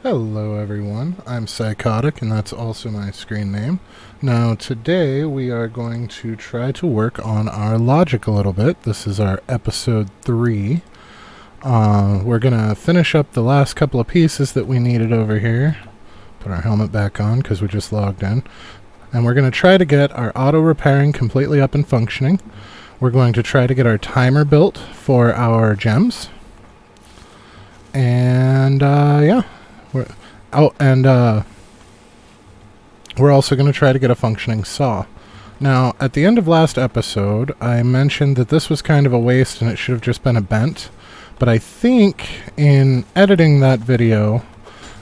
Hello everyone, I'm Psychotic and that's also my screen name. Now today we are going to try to work on our logic a little bit. This is our episode 3. We're going to finish up the last couple of pieces that we needed over here. Put our helmet back on because we just logged in. And we're going to try to get our auto repairing completely up and functioning. We're going to try to get our timer built for our gems. And yeah. We're also going to try to get a functioning saw. Now, at the end of last episode, I mentioned that this was kind of a waste and it should have just been a bent. But I think in editing that video,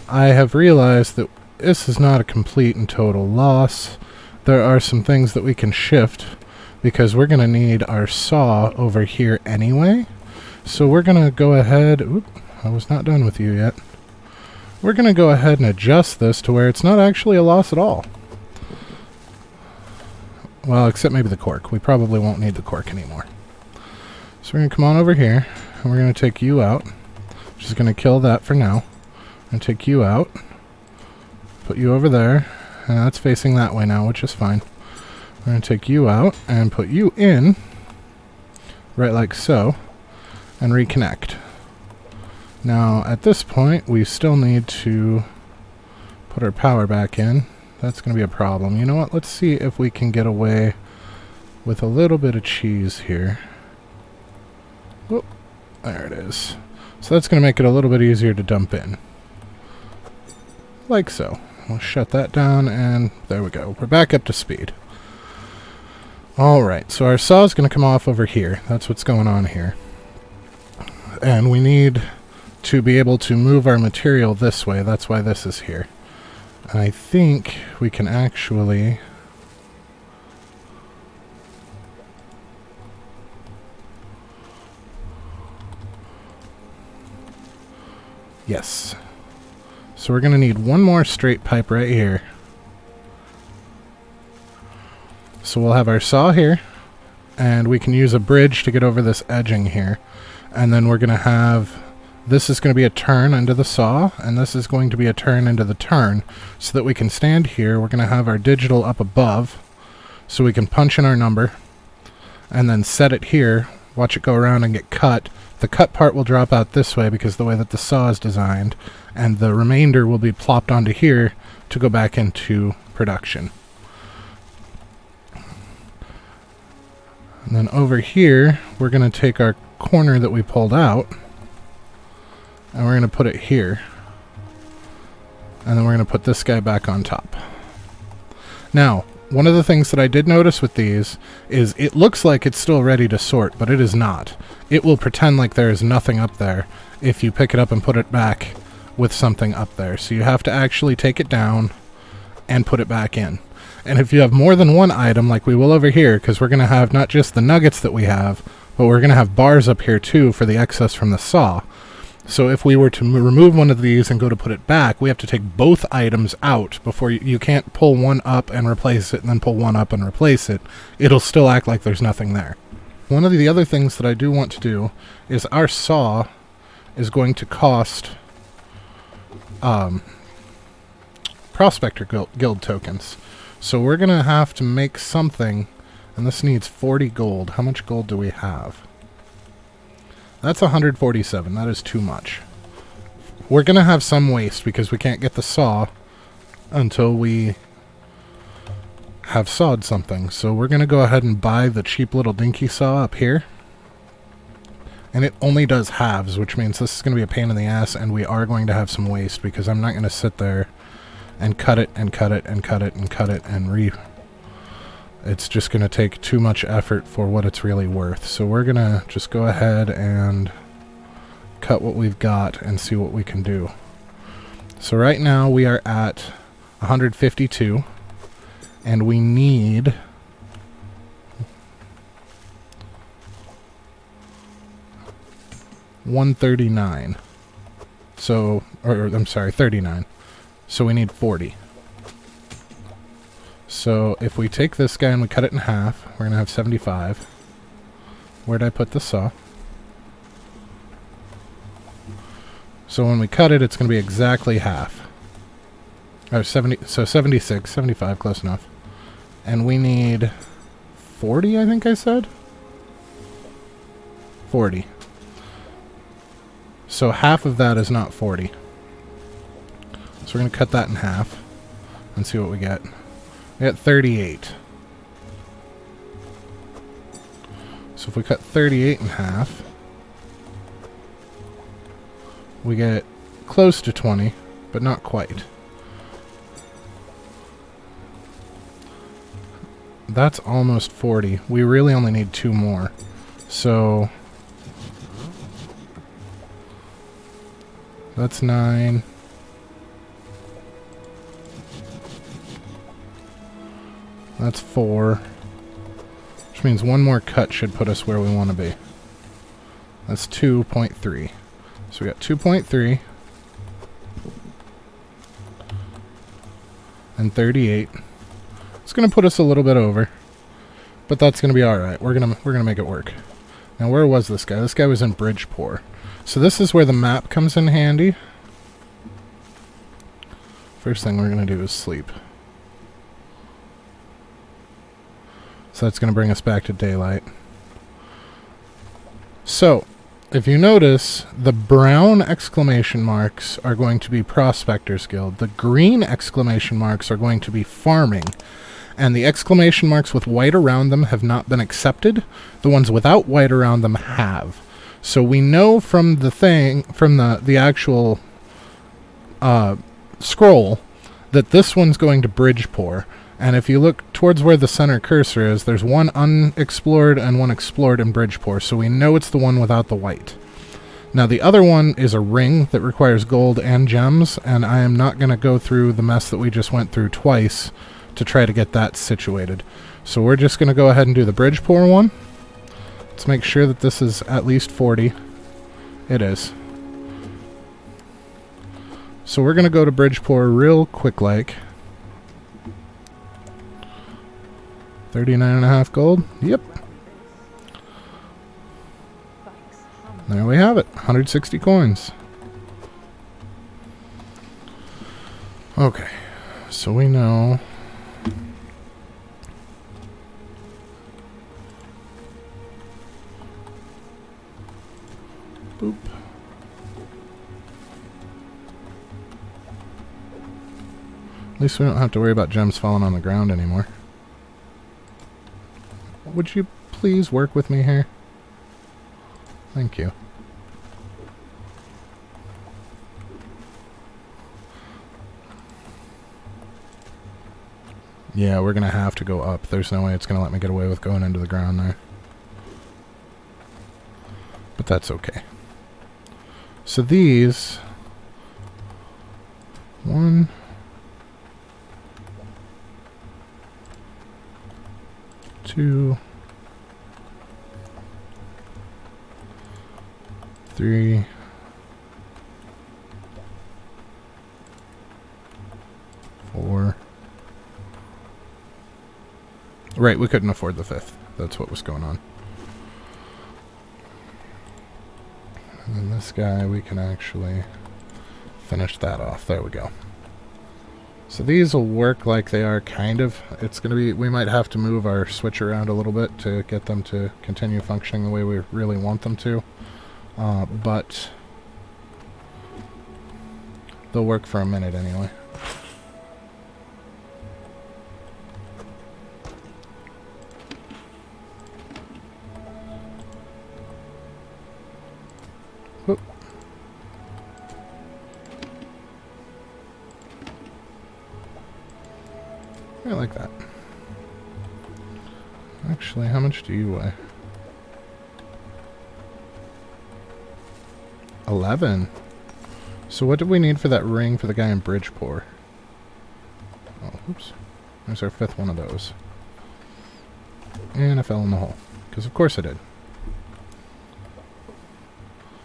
I have realized that this is not a complete and total loss. There are some things that we can shift because we're going to need our saw over here anyway. So we're going to go ahead... Oop, I was not done with you yet. We're going to go ahead and adjust this to where it's not actually a loss at all. Well, except maybe the cork. We probably won't need the cork anymore. So we're going to come on over here, and we're going to take you out. Just going to kill that for now. I'm going to take you out. Put you over there. And that's facing that way now, which is fine. We're going to take you out and put you in. Right like so. And reconnect. Now, at this point, we still need to put our power back in. That's going to be a problem. You know what? Let's see if we can get away with a little bit of cheese here. Whoop. There it is. So that's going to make it a little bit easier to dump in. Like so. We'll shut that down, and there we go. We're back up to speed. Alright, so our saw is going to come off over here. That's what's going on here. And we need to be able to move our material this way. That's why this is here. And I think we can actually... Yes. So we're going to need one more straight pipe right here. So we'll have our saw here, and we can use a bridge to get over this edging here. And then we're going to have... This is going to be a turn into the saw, and this is going to be a turn into the turn, so that we can stand here. We're going to have our digital up above, so we can punch in our number, and then set it here, watch it go around and get cut. The cut part will drop out this way because of the way that the saw is designed, and the remainder will be plopped onto here to go back into production. And then over here, we're going to take our corner that we pulled out, and we're going to put it here. And then we're going to put this guy back on top. Now, one of the things that I did notice with these is it looks like it's still ready to sort, but it is not. It will pretend like there is nothing up there if you pick it up and put it back with something up there. So you have to actually take it down and put it back in. And if you have more than one item, like we will over here, because we're going to have not just the nuggets that we have, but we're going to have bars up here too for the excess from the saw. So if we were to remove one of these and go to put it back, we have to take both items out before you can't pull one up and replace it and then pull one up and replace it. It'll still act like there's nothing there. One of the other things that I do want to do is our saw is going to cost Prospector Guild tokens. So we're going to have to make something, and this needs 40 gold. How much gold do we have? That's 147. That is too much. We're going to have some waste because we can't get the saw until we have sawed something. So we're going to go ahead and buy the cheap little dinky saw up here. And it only does halves, which means this is going to be a pain in the ass, and we are going to have some waste because I'm not going to sit there and cut it and cut it and cut it and cut it and It's just going to take too much effort for what it's really worth. So we're going to just go ahead and cut what we've got and see what we can do. So right now we are at 152, and we need 139. So, or I'm sorry, 39. So we need 40. So if we take this guy and we cut it in half, we're going to have 75. Where'd I put the saw? So when we cut it, it's going to be exactly half. Or 70, so 76, 75, close enough. And we need 40, I think I said? 40. So half of that is not 40. So we're going to cut that in half and see what we get. We got 38. So if we cut 38 in half, we get close to 20, but not quite. That's almost 40. We really only need 2 more. So that's 9. That's 4. Which means one more cut should put us where we want to be. That's 2.3. So we got 2.3 and 38. It's going to put us a little bit over, but that's going to be all right. We're going to make it work. Now, where was this guy? This guy was in Bridgeport. So this is where the map comes in handy. First thing we're going to do is sleep. So that's going to bring us back to daylight. So, if you notice, the brown exclamation marks are going to be Prospectors Guild. The green exclamation marks are going to be farming. And the exclamation marks with white around them have not been accepted. The ones without white around them have. So we know from the thing, from the actual scroll, that this one's going to Bridgeport. And if you look towards where the center cursor is, there's one unexplored and one explored in Bridgeport, so we know it's the one without the white. Now the other one is a ring that requires gold and gems, and I am not going to go through the mess that we just went through twice to try to get that situated. So we're just going to go ahead and do the Bridgeport one. Let's make sure that this is at least 40. It is. So we're going to go to Bridgeport real quick like. 39.5 gold. Yep. There we have it. 160 coins. Okay. So we know. Boop. At least we don't have to worry about gems falling on the ground anymore. Would you please work with me here? Thank you. Yeah, we're going to have to go up. There's no way it's going to let me get away with going into the ground there. But that's okay. So these... 1... 2, 3, 4. Right, we couldn't afford the 5th. That's what was going on. And then this guy, we can actually finish that off. There we go. So these will work like they are, kind of. It's going to be, we might have to move our switch around a little bit to get them to continue functioning the way we really want them to. But they'll work for a minute anyway. Whoop. I like that. Actually, how much do you weigh? 11. So what do we need for that ring for the guy in Bridgeport? Oh, oops. There's our 5th one of those. And I fell in the hole. Because of course I did.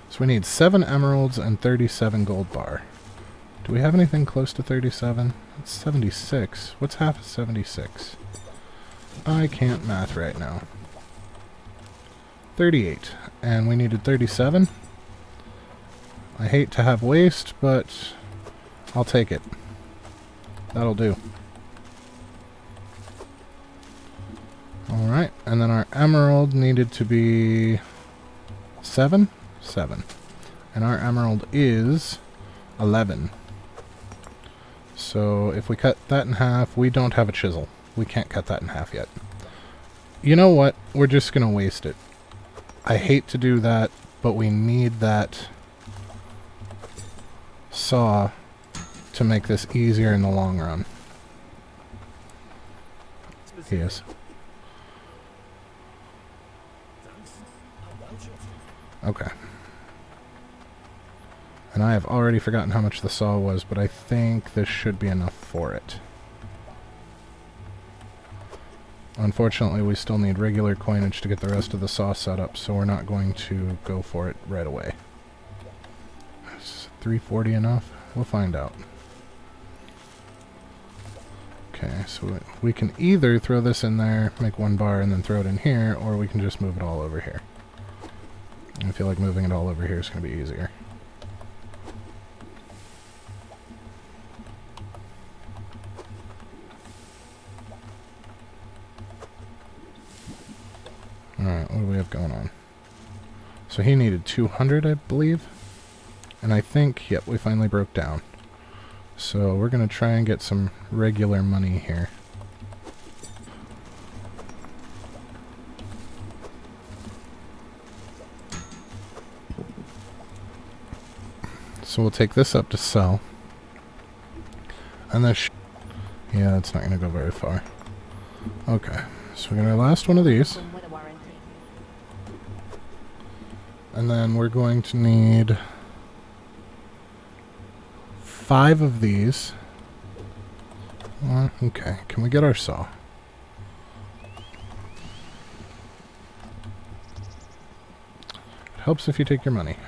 So we need 7 emeralds and 37 gold bar. Do we have anything close to 37? It's 76. What's half of 76? I can't math right now. 38. And we needed 37? I hate to have waste, but I'll take it. That'll do. Alright, and then our emerald needed to be 7? 7. And our emerald is 11. So if we cut that in half, we don't have a chisel. We can't cut that in half yet. You know what? We're just going to waste it. I hate to do that, but we need that saw to make this easier in the long run. Yes. Okay. And I have already forgotten how much the saw was, but I think this should be enough for it. Unfortunately, we still need regular coinage to get the rest of the saw set up, so we're not going to go for it right away. Is 340 enough? We'll find out. Okay, so we can either throw this in there, make one bar, and then throw it in here, or we can just move it all over here. I feel like moving it all over here is going to be easier. Alright, what do we have going on? So he needed 200, I believe. And I think, yep, we finally broke down. So we're going to try and get some regular money here. So we'll take this up to sell. And this yeah, it's not going to go very far. Okay, so we're going to last one of these. And then we're going to need 5 of these. Okay, can we get our saw? It helps if you take your money.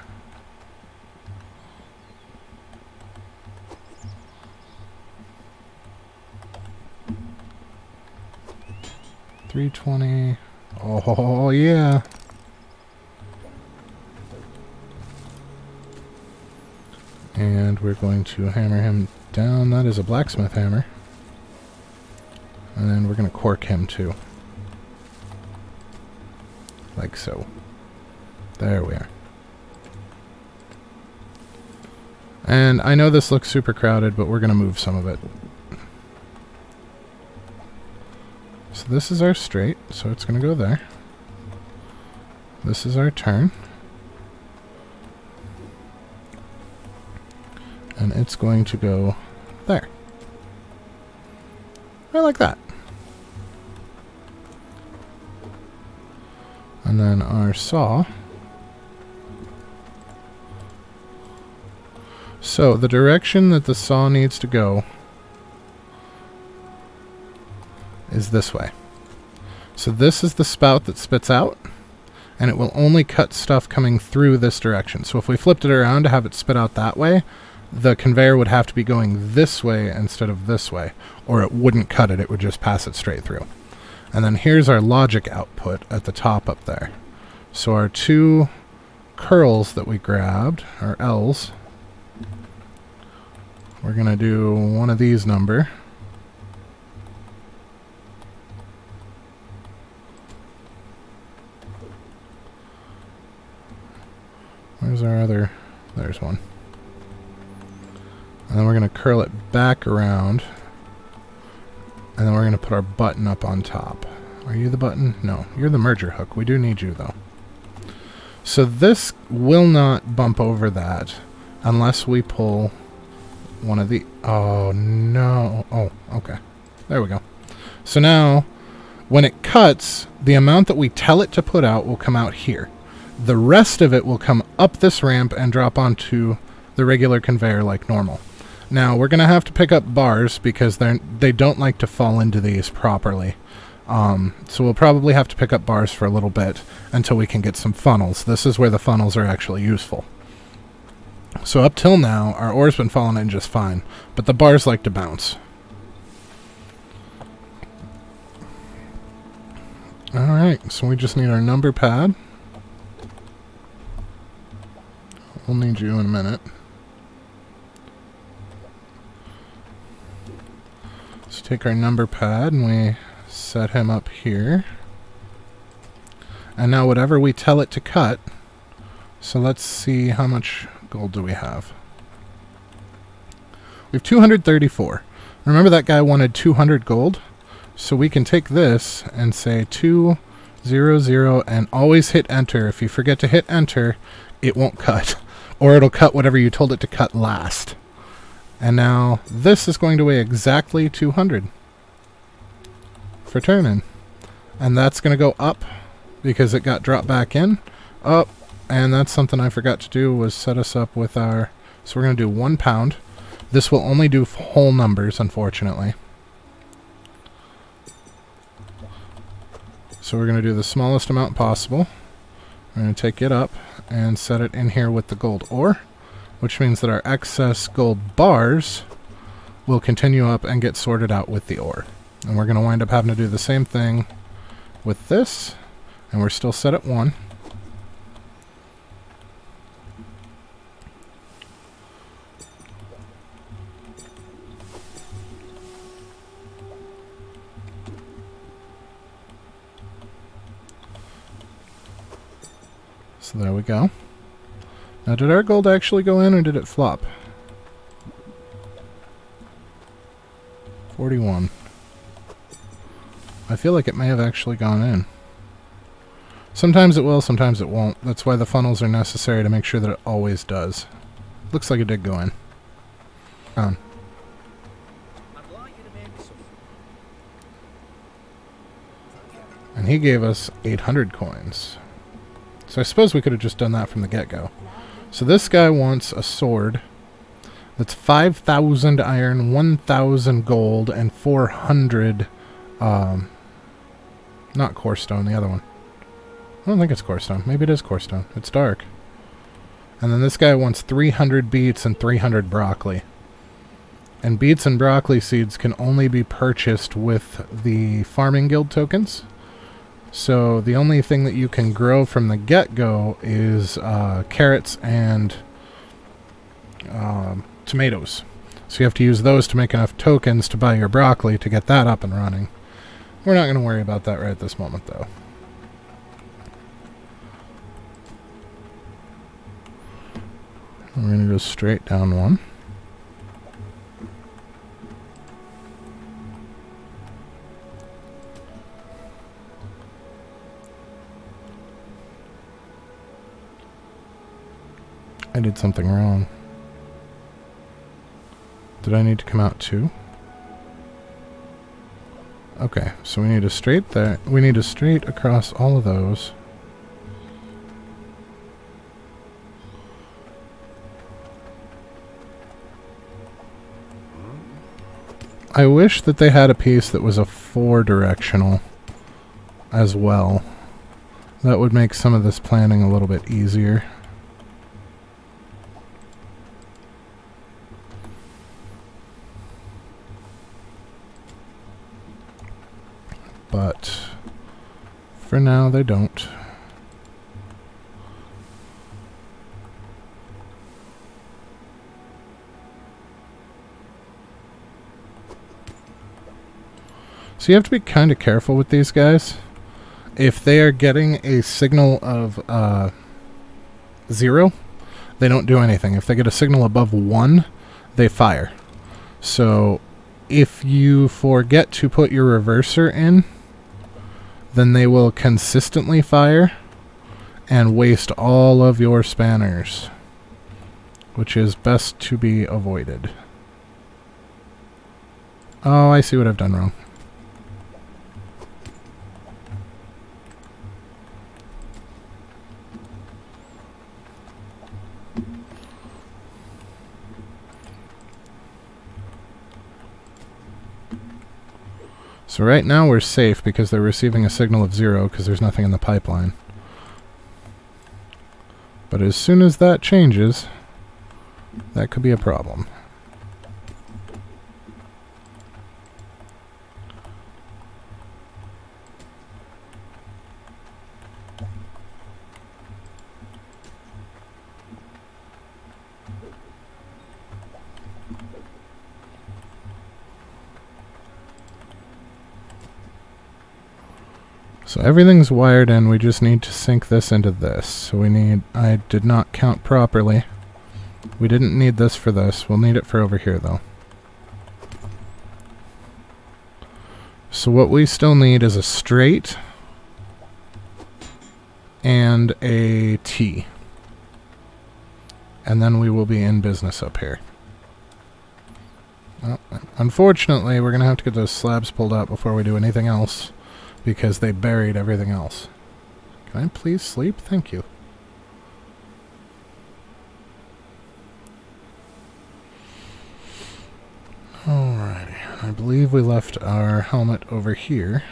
$320. Oh, yeah. And we're going to hammer him down. That is a blacksmith hammer. And then we're going to cork him too. Like so. There we are. And I know this looks super crowded, but we're going to move some of it. So this is our straight, so it's going to go there. This is our turn. And it's going to go there. Right like that. And then our saw. So the direction that the saw needs to go is this way. So this is the spout that spits out, and it will only cut stuff coming through this direction. So if we flipped it around to have it spit out that way, the conveyor would have to be going this way instead of this way, or it wouldn't cut it, it would just pass it straight through. And then here's our logic output at the top up there. So our 2 curls that we grabbed, our L's, we're going to do one of these number. Where's our other? There's one. And then we're going to curl it back around. And then we're going to put our button up on top. Are you the button? No, you're the merger hook. We do need you, though. So this will not bump over that unless we pull one of the... Oh, no. Oh, okay. There we go. So now, when it cuts, the amount that we tell it to put out will come out here. The rest of it will come up this ramp and drop onto the regular conveyor like normal. Now, we're going to have to pick up bars because they don't like to fall into these properly. So we'll probably have to pick up bars for a little bit until we can get some funnels. This is where the funnels are actually useful. So up till now, our ore's been falling in just fine, but the bars like to bounce. Alright, so we just need our number pad. We'll need you in a minute. Let's take our number pad and we set him up here. And now whatever we tell it to cut, so let's see how much gold do we have. We have 234. Remember that guy wanted 200 gold? So we can take this and say 200 and always hit enter. If you forget to hit enter, it won't cut. Or it'll cut whatever you told it to cut last. And now this is going to weigh exactly 200 for turning. And that's going to go up because it got dropped back in. Up. And that's something I forgot to do, was set us up with our... So we're going to do 1 pound. This will only do whole numbers, unfortunately. So we're going to do the smallest amount possible. We're going to take it up and set it in here with the gold ore, which means that our excess gold bars will continue up and get sorted out with the ore. And we're going to wind up having to do the same thing with this, and we're still set at 1. So there we go. Now, did our gold actually go in, or did it flop? 41. I feel like it may have actually gone in. Sometimes it will, sometimes it won't. That's why the funnels are necessary, to make sure that it always does. Looks like it did go in. And he gave us 800 coins. So I suppose we could have just done that from the get-go. So this guy wants a sword that's 5,000 iron, 1,000 gold, and 400... not core stone, the other one. I don't think it's core stone. Maybe it is core stone. It's dark. And then this guy wants 300 beets and 300 broccoli. And beets and broccoli seeds can only be purchased with the farming guild tokens. So the only thing that you can grow from the get-go is carrots and tomatoes. So you have to use those to make enough tokens to buy your broccoli to get that up and running. We're not going to worry about that right at this moment, though. We're going to go straight down 1. I did something wrong. Did I need to come out 2? Okay, so we need a straight there. We need a straight across all of those. I wish that they had a piece that was a 4-directional as well. That would make some of this planning a little bit easier. But for now, they don't. So you have to be kind of careful with these guys. If they are getting a signal of 0, they don't do anything. If they get a signal above 1, they fire. So if you forget to put your reverser in, then they will consistently fire and waste all of your spanners, which is best to be avoided. Oh, I see what I've done wrong. So right now we're safe because they're receiving a signal of 0 because there's nothing in the pipeline. But as soon as that changes, that could be a problem. So everything's wired in, we just need to sync this into this. So we need, I did not count properly. We didn't need this for this, we'll need it for over here though. So what we still need is a straight and a T. And then we will be in business up here. Well, unfortunately, we're going to have to get those slabs pulled out before we do anything else, because they buried everything else. Can I please sleep? Thank you. Alrighty. I believe we left our helmet over here.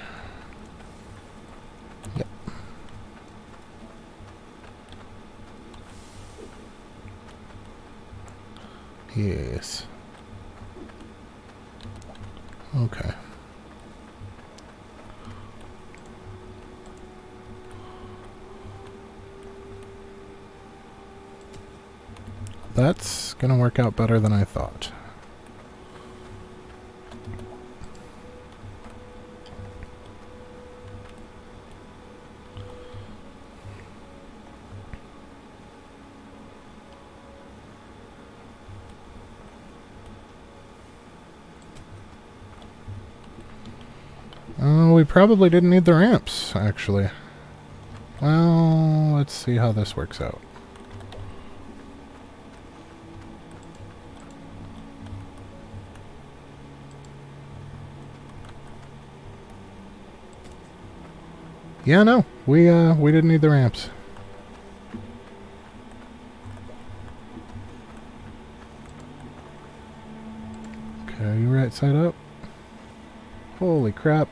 Yep. Yes. Okay. That's gonna work out better than I thought. We probably didn't need the ramps, actually. Well, let's see how this works out. Yeah, no, we didn't need the ramps. Okay, are you right side up? Holy crap.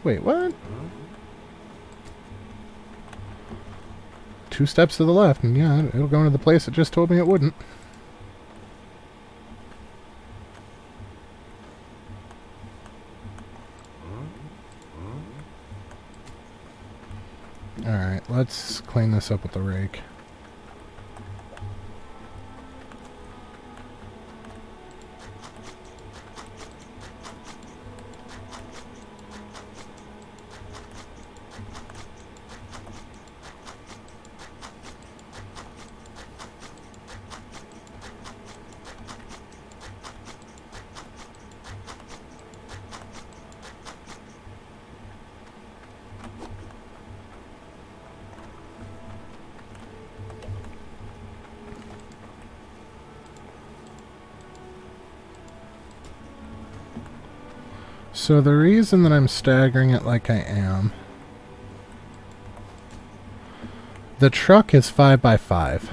Wait, what? 2 steps to the left, and yeah, it'll go into the place it just told me it wouldn't. Alright, let's clean this up with the rake. So the reason that I'm staggering it like I am, the truck is 5x5.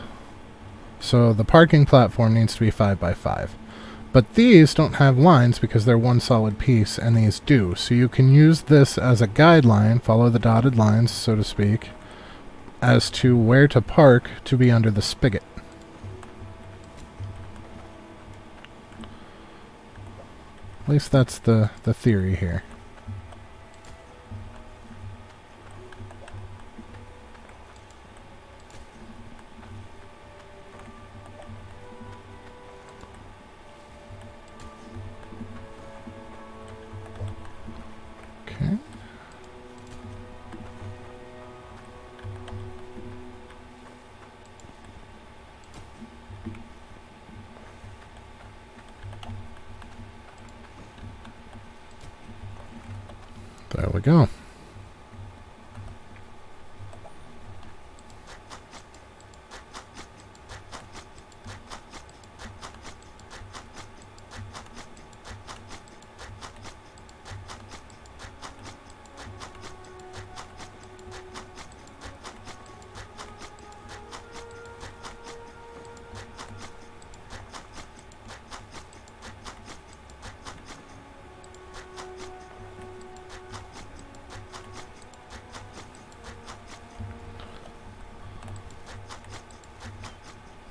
So the parking platform needs to be 5x5. But these don't have lines because they're one solid piece, and these do. So you can use this as a guideline, follow the dotted lines, so to speak, as to where to park to be under the spigot. At least that's the theory here. Okay. There we go.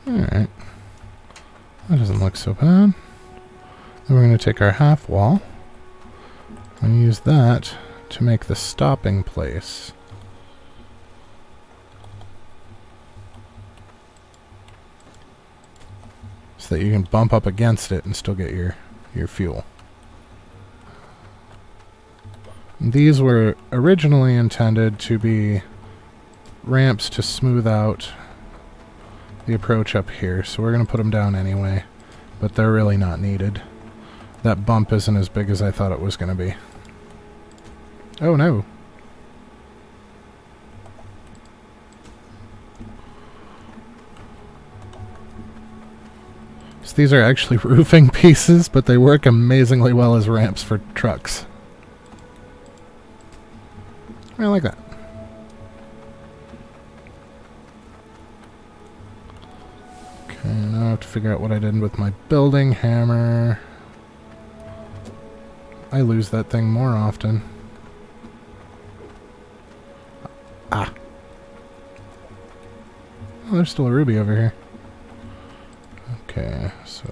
Alright. That doesn't look so bad. Then we're going to take our half wall and use that to make the stopping place. so that you can bump up against it and still get your fuel. These were originally intended to be ramps to smooth out the approach up here, so we're going to put them down anyway, but they're really not needed. That bump isn't as big as I thought it was going to be. Oh no! So these are actually roofing pieces, but they work amazingly well as ramps for trucks. I like that. Okay, now I have to figure out what I did with my building hammer. I lose that thing more often. Ah. Oh, there's still a ruby over here. Okay, so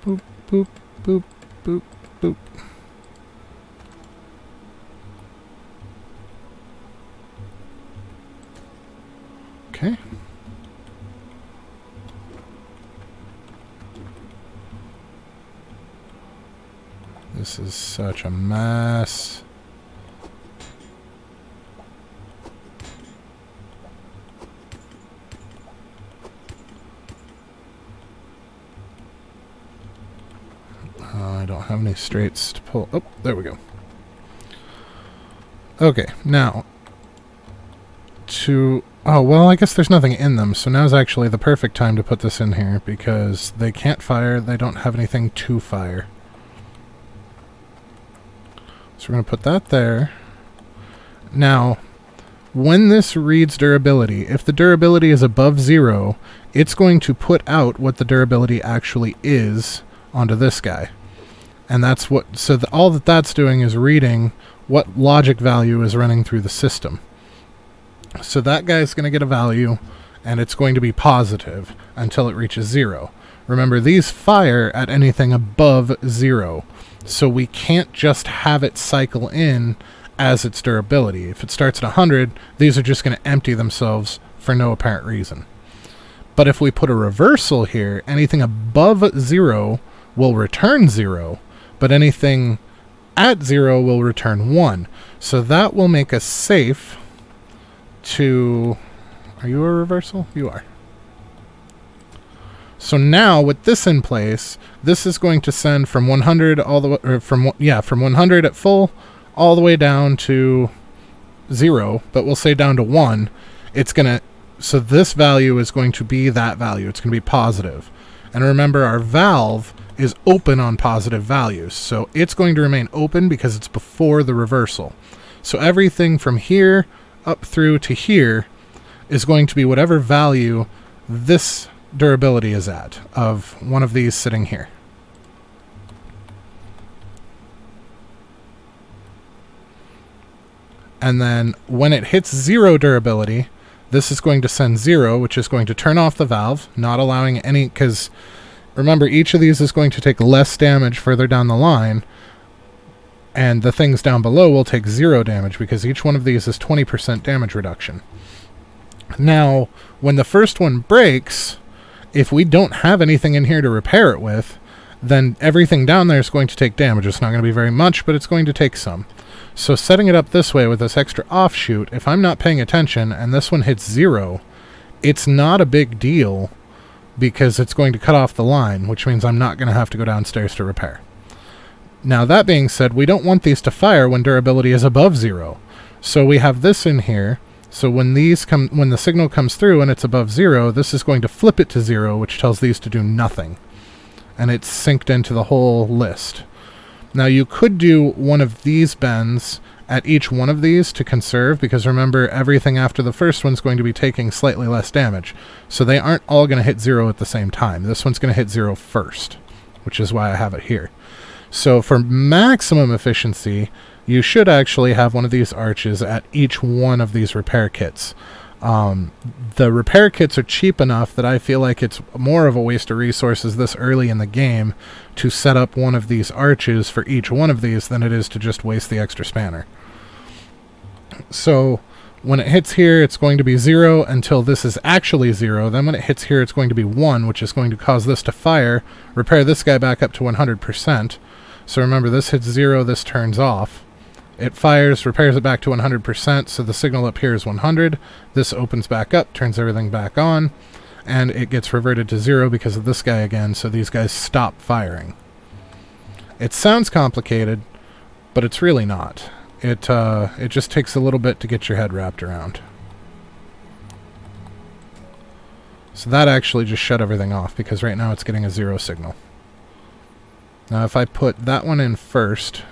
boop, boop, boop, boop, boop. Okay. This is such a mess. I don't have any straights to pull. Oh, there we go. Okay, now oh, well, I guess there's nothing in them, so now's actually the perfect time to put this in here, because they can't fire, they don't have anything to fire. So we're going to put that there. Now, when this reads durability, if the durability is above 0, it's going to put out what the durability actually is onto this guy. And that's what, so all that's doing is reading what logic value is running through the system. So that guy's going to get a value, and it's going to be positive until it reaches 0. Remember, these fire at anything above 0, so we can't just have it cycle in as its durability. If it starts at 100, these are just going to empty themselves for no apparent reason. But if we put a reversal here, anything above 0 will return 0, but anything at 0 will return 1. So that will make us safe to... Are you a reversal? You are. So now with this in place, this is going to send from 100 all the way, or from 100 at full all the way down to 0, but we'll say down to 1. It's going to, so this value is going to be that value. It's going to be positive. And remember, our valve is open on positive values, so it's going to remain open because it's before the reversal. So everything from here up through to here is going to be whatever value this durability is at of one of these sitting here. And then when it hits 0 durability, this is going to send 0, which is going to turn off the valve, not allowing any, because remember, each of these is going to take less damage further down the line, and the things down below will take 0 damage because each one of these is 20% damage reduction. Now, when the first one breaks, if we don't have anything in here to repair it with, then everything down there is going to take damage. It's not going to be very much, but it's going to take some. So setting it up this way with this extra offshoot, if I'm not paying attention and this one hits 0, it's not a big deal because it's going to cut off the line, which means I'm not going to have to go downstairs to repair. Now, that being said, we don't want these to fire when durability is above 0. So we have this in here. So when the signal comes through and it's above 0, this is going to flip it to 0, which tells these to do nothing. And it's synced into the whole list. Now, you could do one of these bends at each one of these to conserve, because remember, everything after the first one's going to be taking slightly less damage. So they aren't all going to hit 0 at the same time. This one's going to hit 0 first, which is why I have it here. So for maximum efficiency, you should actually have one of these arches at each one of these repair kits. The repair kits are cheap enough that I feel like it's more of a waste of resources this early in the game to set up one of these arches for each one of these than it is to just waste the extra spanner. So When it hits here, it's going to be 0 until this is actually 0. Then when it hits here, it's going to be 1, which is going to cause this to fire, repair this guy back up to 100%. So remember, this hits 0, this turns off. It fires, repairs it back to 100%, so the signal up here is 100. This opens back up, turns everything back on, and it gets reverted to 0 because of this guy again, so these guys stop firing. It sounds complicated, but it's really not. It just takes a little bit to get your head wrapped around. So that actually just shut everything off, because right now it's getting a 0 signal. Now if I put that one in first,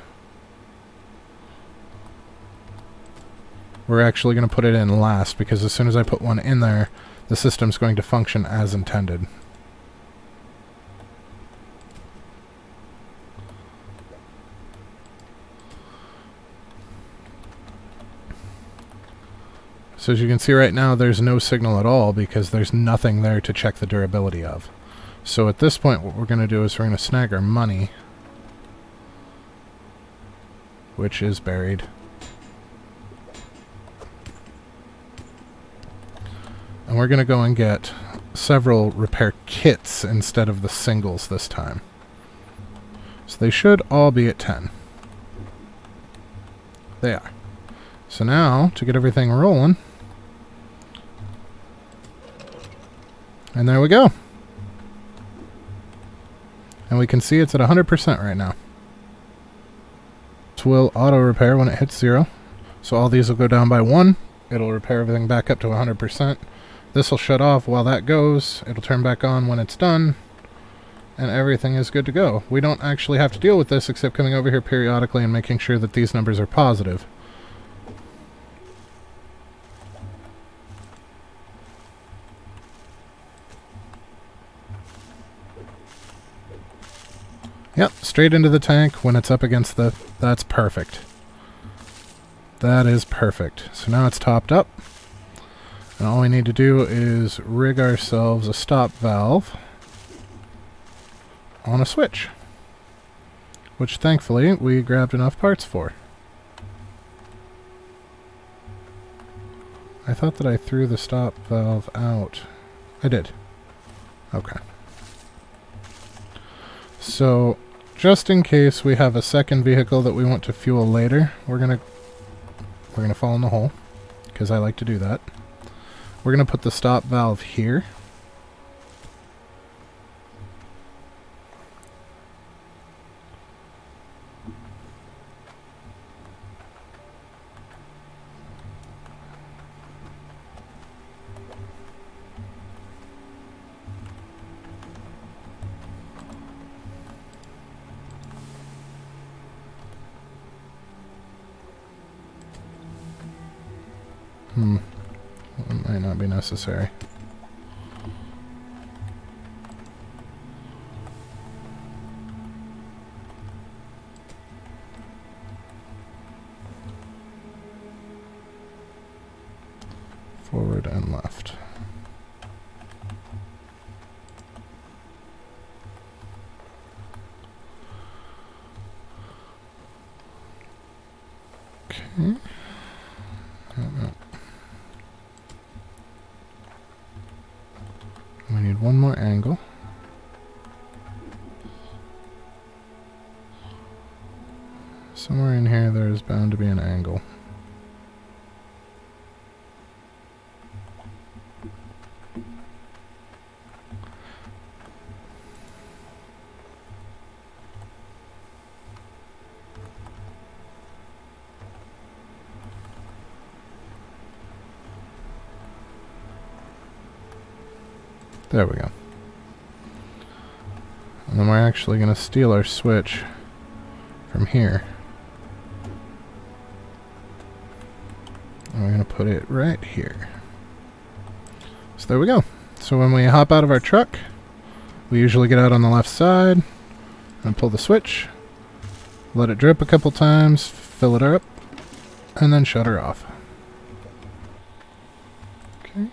we're actually going to put it in last, because as soon as I put one in there, the system's going to function as intended. So as you can see right now, there's no signal at all because there's nothing there to check the durability of. So at this point, what we're going to do is we're going to snag our money, which is buried. And we're going to go and get several repair kits instead of the singles this time. So they should all be at 10. They are. So now, to get everything rolling, and there we go. And we can see it's at 100% right now. This will auto repair when it hits 0. So all these will go down by 1. It'll repair everything back up to 100%. This will shut off while that goes. It'll turn back on when it's done. And everything is good to go. We don't actually have to deal with this except coming over here periodically and making sure that these numbers are positive. Yep, straight into the tank when it's up against the... That's perfect. That is perfect. So now it's topped up. And all we need to do is rig ourselves a stop valve on a switch, which thankfully we grabbed enough parts for. I thought that I threw the stop valve out. I did. Okay. So, just in case we have a second vehicle that we want to fuel later, we're gonna fall in the hole, because I like to do that. We're gonna put the stop valve here. It might not be necessary. Forward and left. Okay. We need one more angle. Somewhere in here there is bound to be an angle. There we go. And then we're actually going to steal our switch from here. And we're going to put it right here. So there we go. So when we hop out of our truck, we usually get out on the left side and pull the switch, let it drip a couple times, fill it up, and then shut her off. Okay.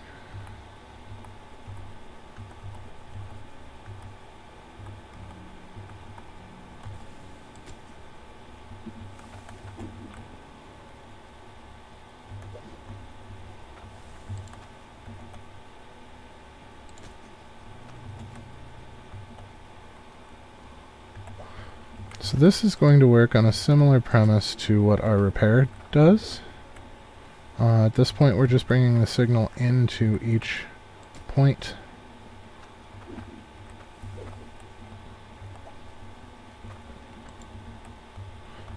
So this is going to work on a similar premise to what our repair does. At this point we're just bringing the signal into each point.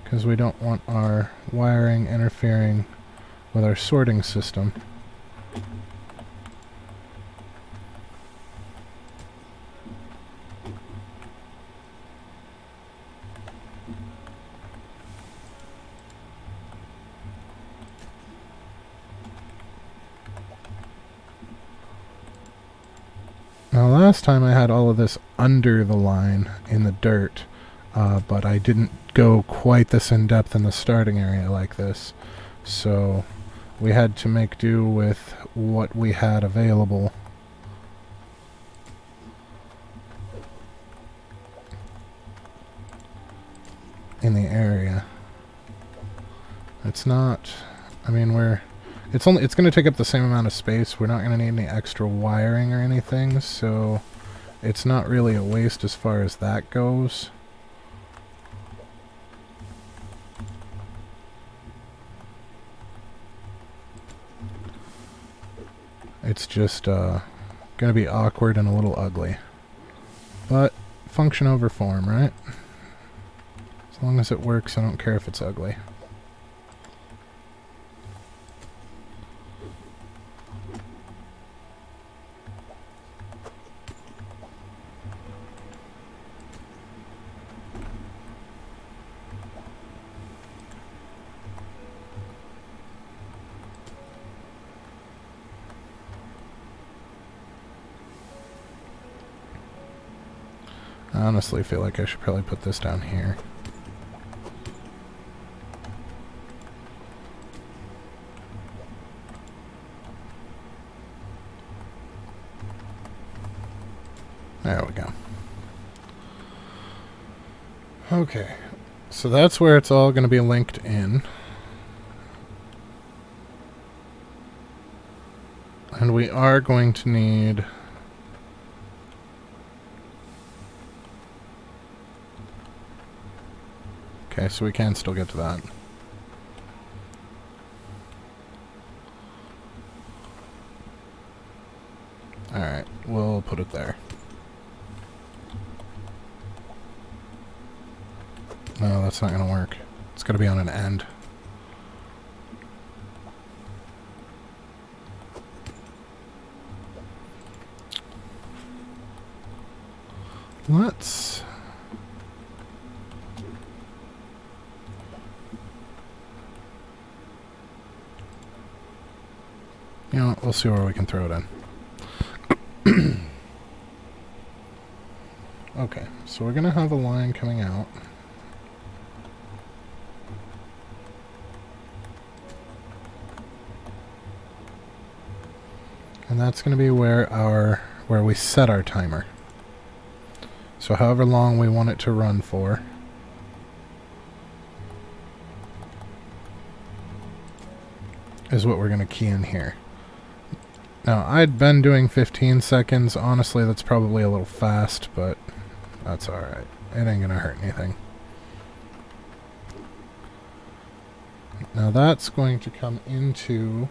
Because we don't want our wiring interfering with our sorting system. Now last time I had all of this under the line in the dirt, but I didn't go quite this in depth in the starting area like this, so we had to make do with what we had available. In the area. It's not, I mean, it's going to take up the same amount of space. We're not going to need any extra wiring or anything, so it's not really a waste as far as that goes. It's just going to be awkward and a little ugly. But function over form, right? As long as it works, I don't care if it's ugly. I honestly feel like I should probably put this down here. There we go. Okay, so that's where it's all going to be linked in. And we are going to need... Okay, so we can still get to that. Alright, we'll put it there. No, that's not going to work. It's got to be on an end. Let's... You know what, we'll see where we can throw it in. Okay, so we're going to have a line coming out. And that's going to be where we set our timer. So however long we want it to run for. Is what we're going to key in here. Now, I'd been doing 15 seconds. Honestly, that's probably a little fast, but that's alright. It ain't going to hurt anything. Now that's going to come into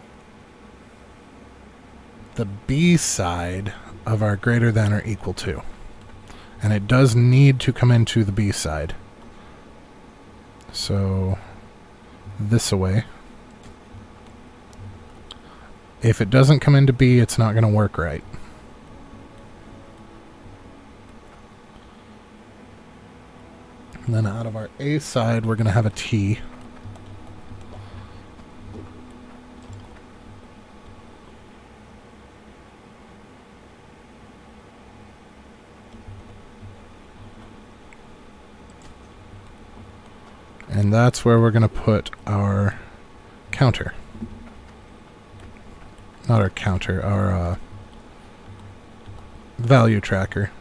the B side of our greater than or equal to. And it does need to come into the B side. So, this away. If it doesn't come into B, it's not going to work right. And then out of our A side, we're going to have a T. And that's where we're going to put our counter. Not our counter, our value tracker.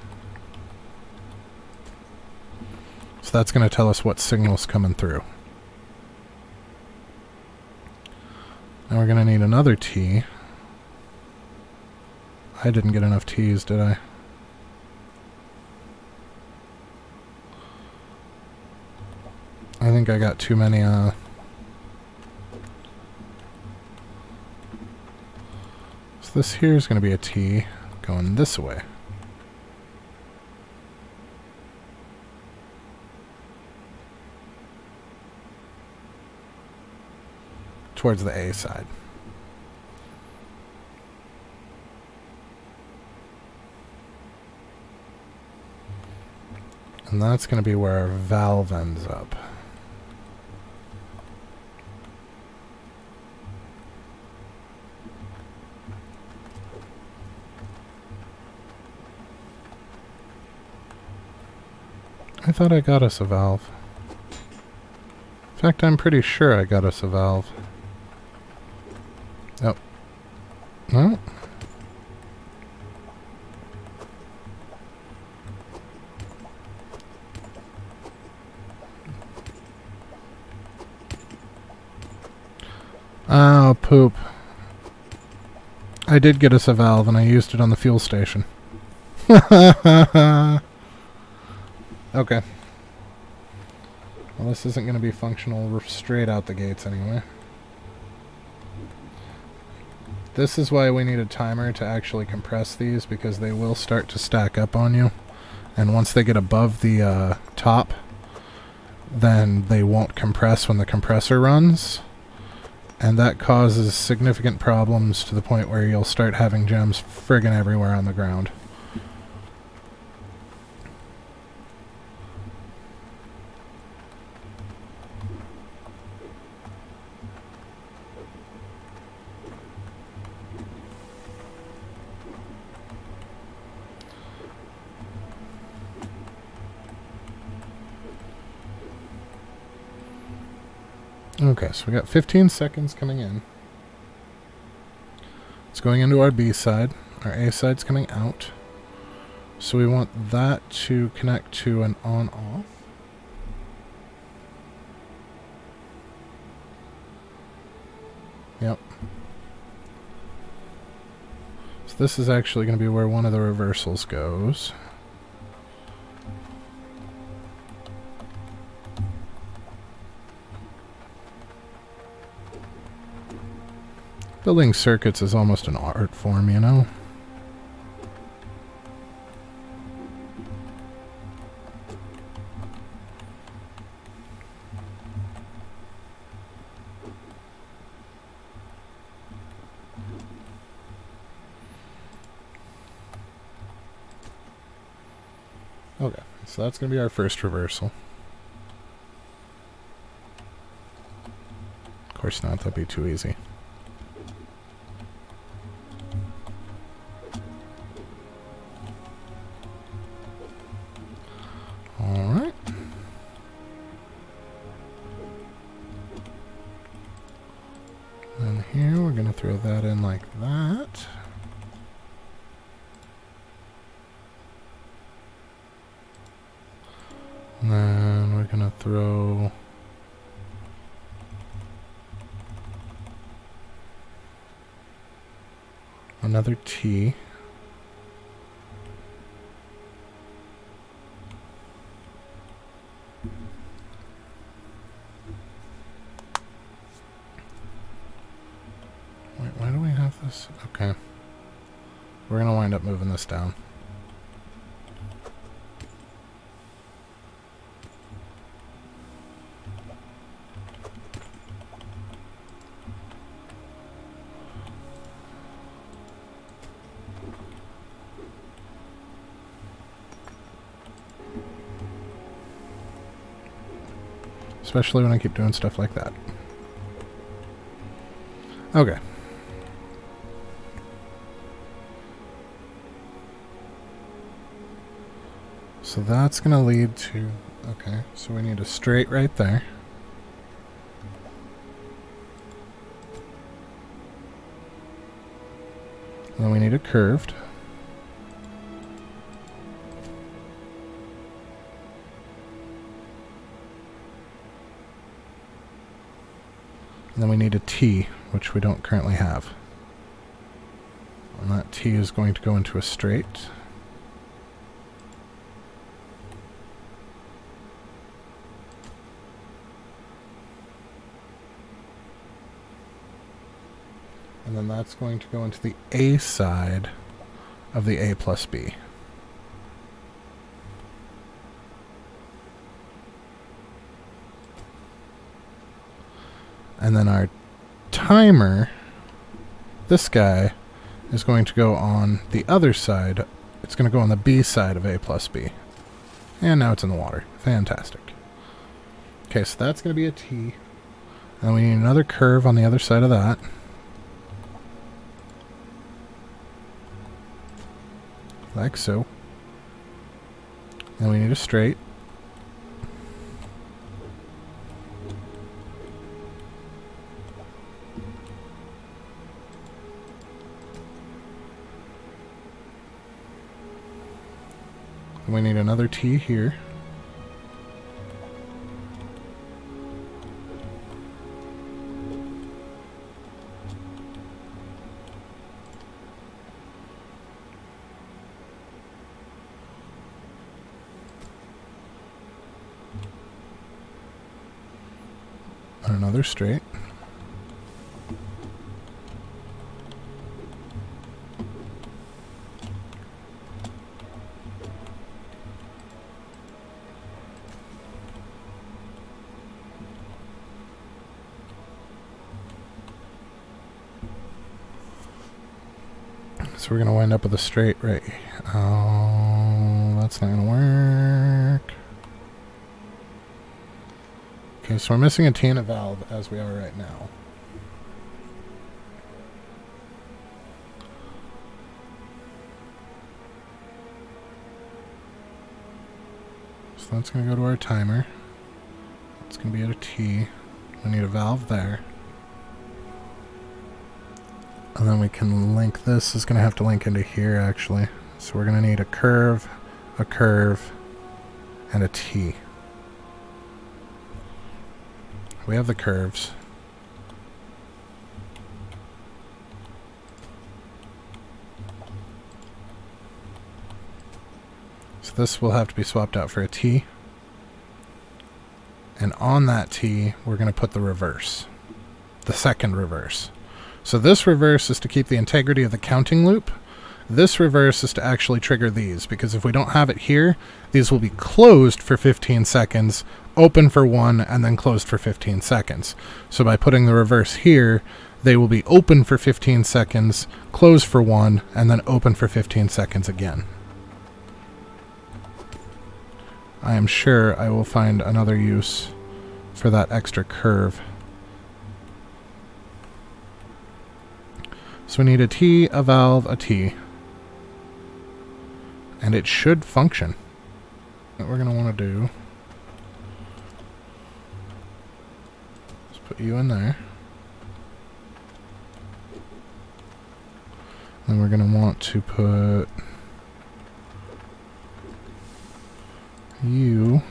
So that's going to tell us what signal's coming through. Now we're going to need another T. I didn't get enough T's, did I? I think I got too many, So this here is going to be a T going this way. Towards the A side. And that's going to be where our valve ends up. I thought I got us a valve. In fact, I'm pretty sure I got us a valve. Oh. No? Oh, poop. I did get us a valve and I used it on the fuel station. Okay. Well, this isn't going to be functional straight out the gates anyway. This is why we need a timer to actually compress these, because they will start to stack up on you. And once they get above the top, then they won't compress when the compressor runs. And that causes significant problems to the point where you'll start having gems friggin' everywhere on the ground. Okay, so we got 15 seconds coming in. It's going into our B side. Our A side's coming out. So we want that to connect to an on-off. Yep. So this is actually going to be where one of the reversals goes. Building circuits is almost an art form, you know? Okay, so that's going to be our first reversal. Of course not, that'd be too easy. Alright. And here we're going to throw that in like that. And then we're going to throw another T. Wait, why do we have this? Okay. We're going to wind up moving this down. Especially when I keep doing stuff like that. Okay. So that's going to lead to... Okay, so we need a straight right there. And then we need a curved. And then we need a T, which we don't currently have. And that T is going to go into a straight. And then that's going to go into the A side of the A plus B. And then our timer, this guy, is going to go on the other side. It's going to go on the B side of A plus B. And now it's in the water. Fantastic. Okay, so that's going to be a T. And then we need another curve on the other side of that. Like so. And we need a straight. And we need another T here. And another straight. So we're going to wind up with a straight right. Oh, that's not going to work. Okay, so we're missing a T and a valve as we are right now. So that's going to go to our timer. It's going to be at a T. We need a valve there. And then we can link this. Is going to have to link into here, actually. So we're going to need a curve, and a T. We have the curves. So this will have to be swapped out for a T. And on that T, we're going to put the reverse. The second reverse. So this reverse is to keep the integrity of the counting loop. This reverse is to actually trigger these, because if we don't have it here, these will be closed for 15 seconds, open for 1, and then closed for 15 seconds. So by putting the reverse here, they will be open for 15 seconds, closed for 1, and then open for 15 seconds again. I am sure I will find another use for that extra curve. So we need a T, a valve, a T. And it should function. What we're going to want to do is put you in there. And we're going to want to put you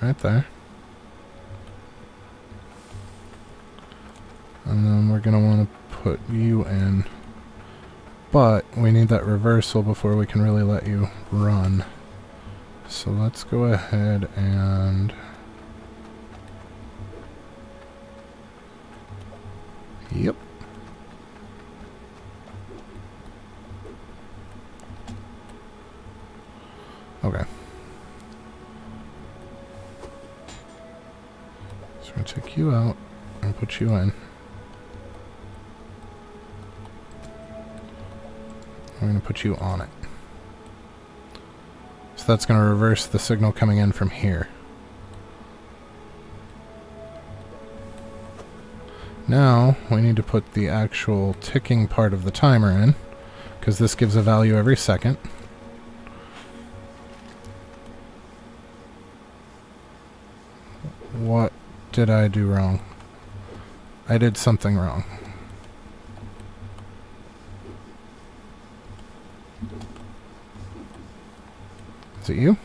right there. And then we're going to want to put you in. But we need that reversal before we can really let you run. So let's go ahead and... Yep. Okay. So I'm going to take you out and put you in. We're going to put you on it. So that's going to reverse the signal coming in from here. Now we need to put the actual ticking part of the timer in, because this gives a value every second. What did I do wrong? I did something wrong. Is it you?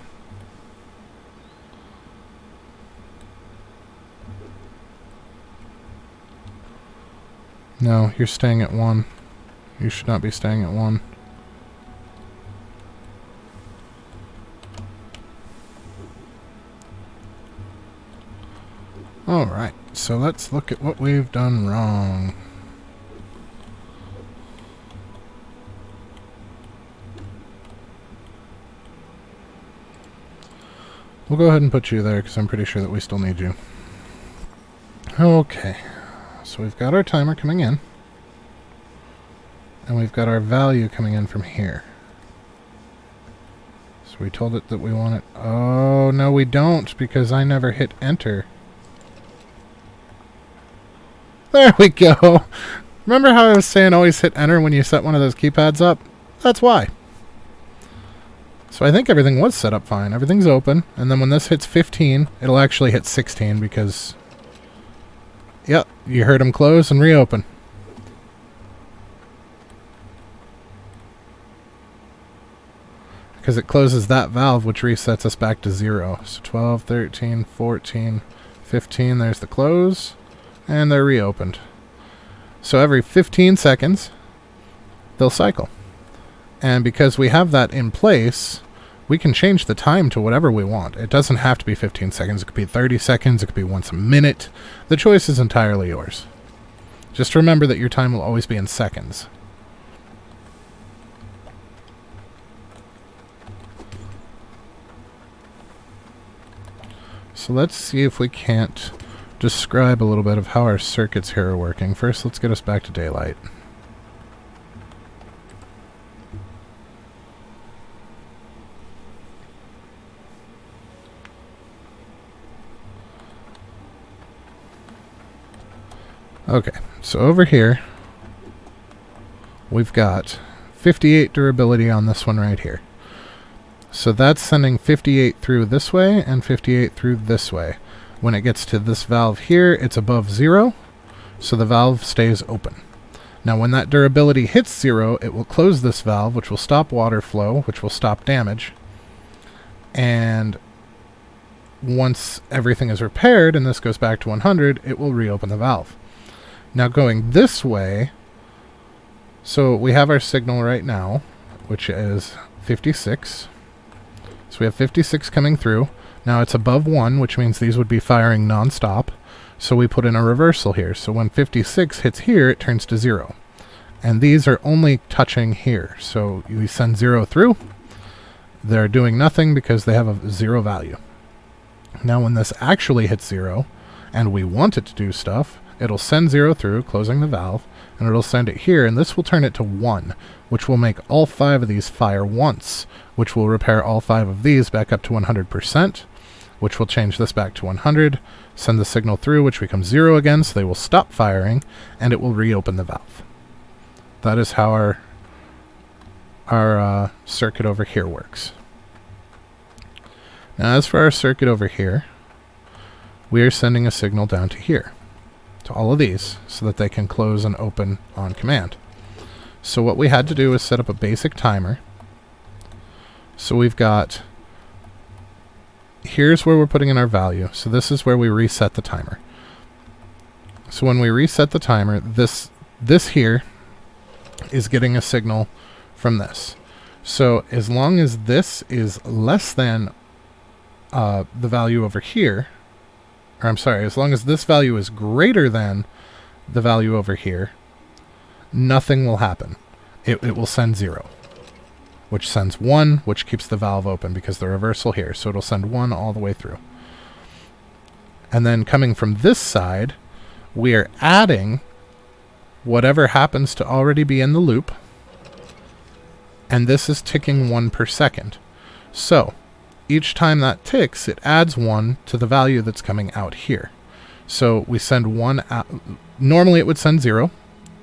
No, you're staying at 1. You should not be staying at 1. Alright, so let's look at what we've done wrong. We'll go ahead and put you there because I'm pretty sure that we still need you. Okay, so we've got our timer coming in. And we've got our value coming in from here. So we told it that we want it... Oh, no we don't, because I never hit enter. There we go! Remember how I was saying always hit enter when you set one of those keypads up? That's why. So I think everything was set up fine. Everything's open, and then when this hits 15, it'll actually hit 16 because... Yep, you heard them close and reopen. Because it closes that valve, which resets us back to 0. So 12, 13, 14, 15, there's the close, and they're reopened. So every 15 seconds, they'll cycle. And because we have that in place, we can change the time to whatever we want. It doesn't have to be 15 seconds. It could be 30 seconds. It could be once a minute. The choice is entirely yours. Just remember that your time will always be in seconds. So let's see if we can't describe a little bit of how our circuits here are working. First, let's get us back to daylight. Okay, so over here, we've got 58 durability on this one right here. So that's sending 58 through this way and 58 through this way. When it gets to this valve here, it's above 0, so the valve stays open. Now when that durability hits 0, it will close this valve, which will stop water flow, which will stop damage. And once everything is repaired, and this goes back to 100, it will reopen the valve. Now going this way, so we have our signal right now, which is 56. So we have 56 coming through. Now it's above 1, which means these would be firing non-stop. So we put in a reversal here. So when 56 hits here, it turns to 0. And these are only touching here. So we send 0 through. They're doing nothing because they have a 0 value. Now when this actually hits 0, and we want it to do stuff, it'll send 0 through, closing the valve, and it'll send it here, and this will turn it to 1, which will make all 5 of these fire once, which will repair all 5 of these back up to 100%, which will change this back to 100, send the signal through, which becomes 0 again, so they will stop firing, and it will reopen the valve. That is how our circuit over here works. Now as for our circuit over here, we are sending a signal down to here, to all of these, so that they can close and open on command. So what we had to do is set up a basic timer. So we've got, here's where we're putting in our value. So this is where we reset the timer. So when we reset the timer, this here is getting a signal from this. So as long as this is less than the value over here, or I'm sorry, as long as this value is greater than the value over here, nothing will happen. It will send 0, which sends 1, which keeps the valve open because the reversal here. So it'll send 1 all the way through. And then coming from this side, we are adding whatever happens to already be in the loop. And this is ticking 1 per second. So each time that ticks, it adds 1 to the value that's coming out here. So we send 1 out. Normally it would send 0.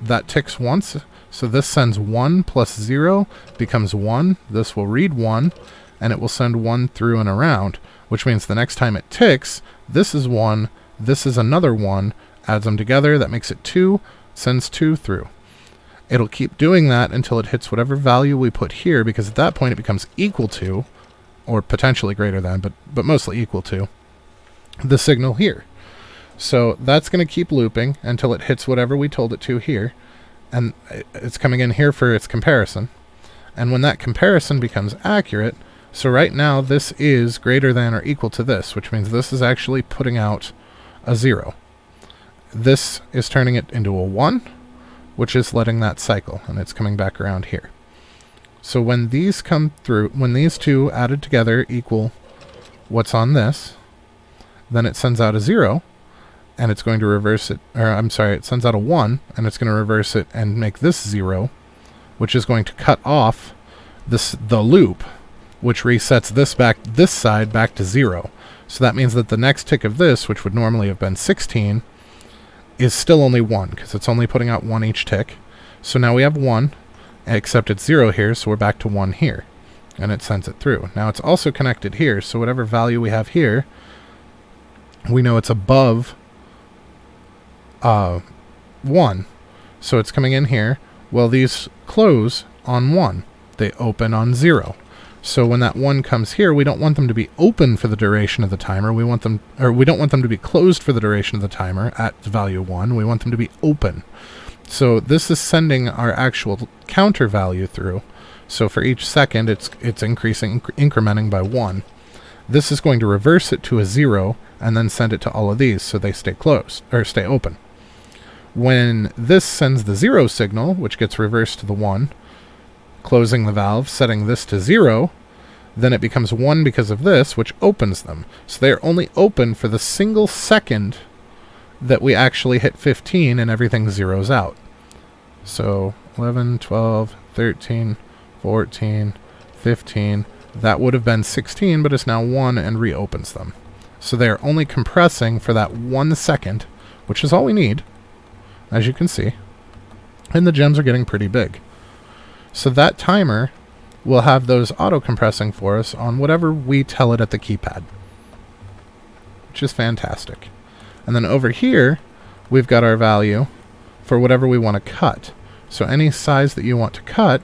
That ticks once. So this sends 1 plus 0 becomes 1. This will read 1, and it will send 1 through and around, which means the next time it ticks, this is 1, this is another 1, adds them together, that makes it 2, sends 2 through. It'll keep doing that until it hits whatever value we put here, because at that point it becomes equal to, or potentially greater than, but mostly equal to, the signal here. So that's going to keep looping until it hits whatever we told it to here, and it's coming in here for its comparison. And when that comparison becomes accurate, so right now this is greater than or equal to this, which means this is actually putting out a 0. This is turning it into a 1, which is letting that cycle, and it's coming back around here. So when these come through, when these two added together equal what's on this, then it sends out a 0, and it's going to reverse it, or I'm sorry, it sends out a 1, and it's going to reverse it and make this 0, which is going to cut off the loop, which resets this side back to 0. So that means that the next tick of this, which would normally have been 16, is still only 1, because it's only putting out 1 each tick. So now we have 1, except it's 0 here, so we're back to 1 here, and it sends it through. Now it's also connected here, so whatever value we have here, we know it's above 1. So it's coming in here. Well, these close on 1. They open on 0. So when that 1 comes here, we don't want them to be open for the duration of the timer. We want them, or we don't want them to be closed for the duration of the timer at value 1. We want them to be open. So this is sending our actual counter value through. So for each second, it's incrementing by 1. This is going to reverse it to a 0 and then send it to all of these so they stay closed, or stay open. When this sends the 0 signal, which gets reversed to the 1, closing the valve, setting this to 0, then it becomes 1 because of this, which opens them. So they are only open for the single second that we actually hit 15 and everything zeroes out. So 11, 12, 13, 14, 15. That would have been 16, but it's now 1 and reopens them. So they are only compressing for that 1 second, which is all we need, as you can see. And the gems are getting pretty big. So that timer will have those auto-compressing for us on whatever we tell it at the keypad, which is fantastic. And then over here, we've got our value for whatever we want to cut. So any size that you want to cut,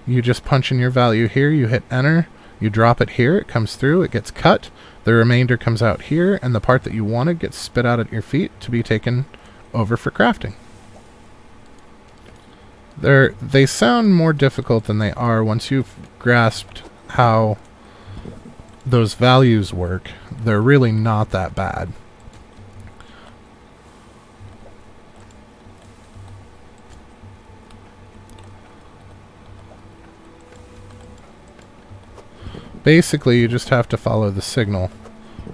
you just punch in your value here, you hit enter, you drop it here, it comes through, it gets cut, the remainder comes out here, and the part that you wanted gets spit out at your feet to be taken over for crafting. They sound more difficult than they are once you've grasped how those values work. They're really not that bad. Basically, you just have to follow the signal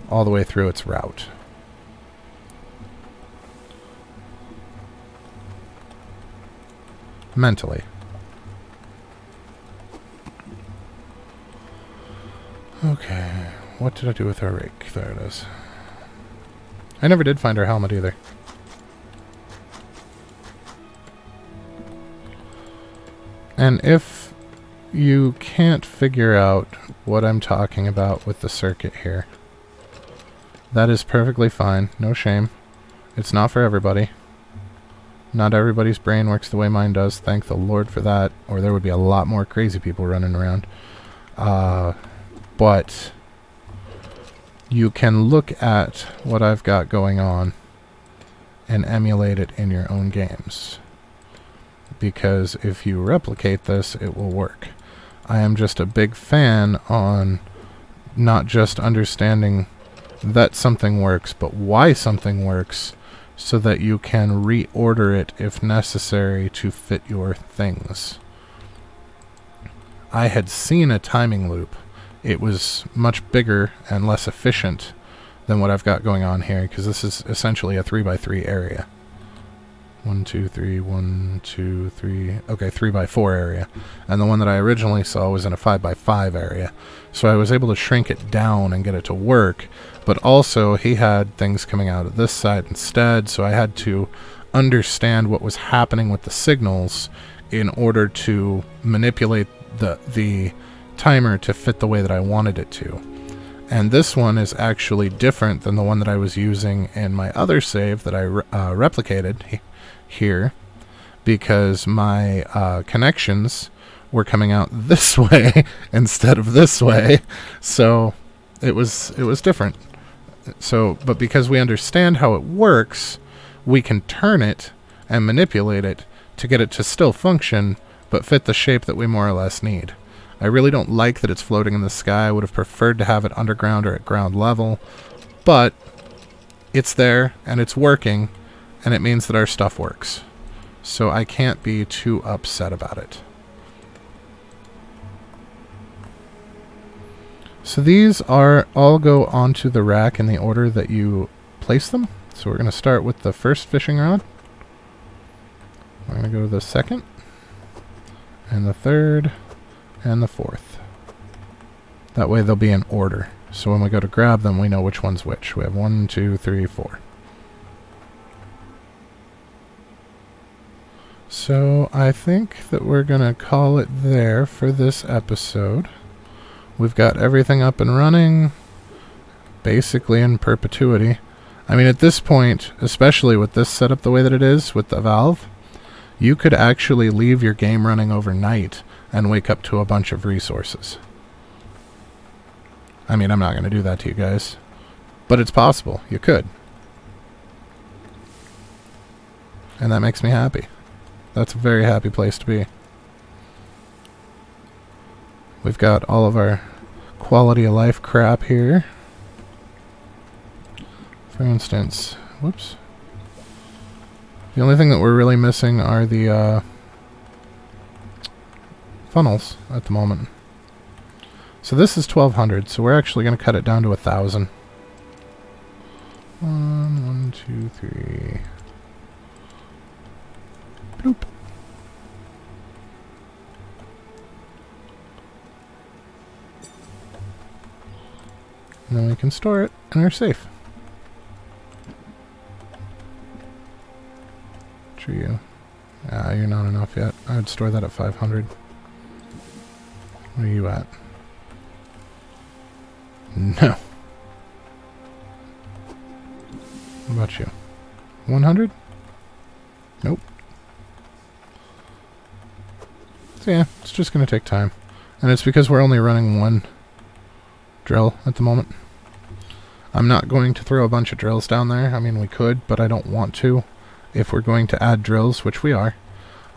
all the way through its route. Mentally. Okay, what did I do with our rake? There it is. I never did find our helmet either. And if you can't figure out what I'm talking about with the circuit here, that is perfectly fine. No shame. It's not for everybody. Not everybody's brain works the way mine does. Thank the Lord for that, or there would be a lot more crazy people running around. But you can look at what I've got going on and emulate it in your own games. Because if you replicate this, it will work. I am just a big fan on not just understanding that something works, but why something works, so that you can reorder it if necessary to fit your things. I had seen a timing loop. It was much bigger and less efficient than what I've got going on here, because this is essentially a 3x3 area. 1, 2, 3, 1, 2, 3. Okay, 3x4 area. And the one that I originally saw was in a 5x5 area. So I was able to shrink it down and get it to work. But also, he had things coming out of this side instead, so I had to understand what was happening with the signals in order to manipulate the timer to fit the way that I wanted it to. And this one is actually different than the one that I was using in my other save that I replicated here, because my connections were coming out this way instead of this way, so it was different. So, but because we understand how it works, we can turn it and manipulate it to get it to still function, but fit the shape that we more or less need. I really don't like that it's floating in the sky. I would have preferred to have it underground or at ground level, but it's there and it's working, and it means that our stuff works. So I can't be too upset about it. So these are all go onto the rack in the order that you place them. So we're going to start with the first fishing rod. We're going to go to the second, and the third, and the fourth. That way they'll be in order. So when we go to grab them, we know which one's which. We have 1, 2, 3, 4. So I think that we're going to call it there for this episode. We've got everything up and running, basically in perpetuity. I mean, at this point, especially with this setup the way that it is with the valve, you could actually leave your game running overnight and wake up to a bunch of resources. I mean, I'm not going to do that to you guys, but it's possible. You could. And that makes me happy. That's a very happy place to be. We've got all of our quality of life crap here. For instance, whoops. The only thing that we're really missing are the funnels at the moment. So this is 1200, so we're actually going to cut it down to 1000. 1, 2, 3. Bloop. And then we can store it in our safe. Trio. Ah, you're not enough yet. I would store that at 500. What are you at? No. What about you? 100? Nope. So yeah, it's just going to take time. And it's because we're only running one drill at the moment. I'm not going to throw a bunch of drills down there. I mean, we could, but I don't want to. If we're going to add drills, which we are,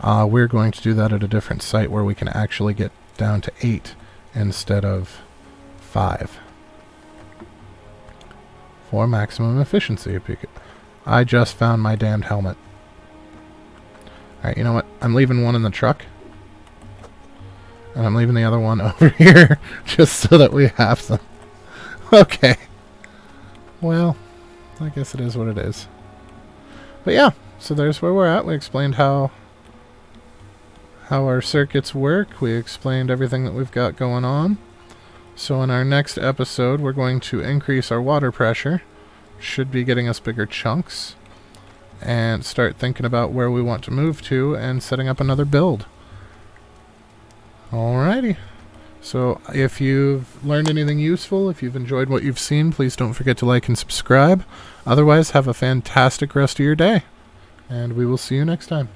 we're going to do that at a different site where we can actually get down to 8 instead of 5. For maximum efficiency. I just found my damned helmet. Alright, you know what? I'm leaving one in the truck. And I'm leaving the other one over here just so that we have them. Okay. Well, I guess it is what it is. But yeah, so there's where we're at. We explained how our circuits work. We explained everything that we've got going on. So in our next episode, we're going to increase our water pressure. Should be getting us bigger chunks. And start thinking about where we want to move to and setting up another build. Alrighty. So if you've learned anything useful, if you've enjoyed what you've seen, please don't forget to like and subscribe. Otherwise, have a fantastic rest of your day. And we will see you next time.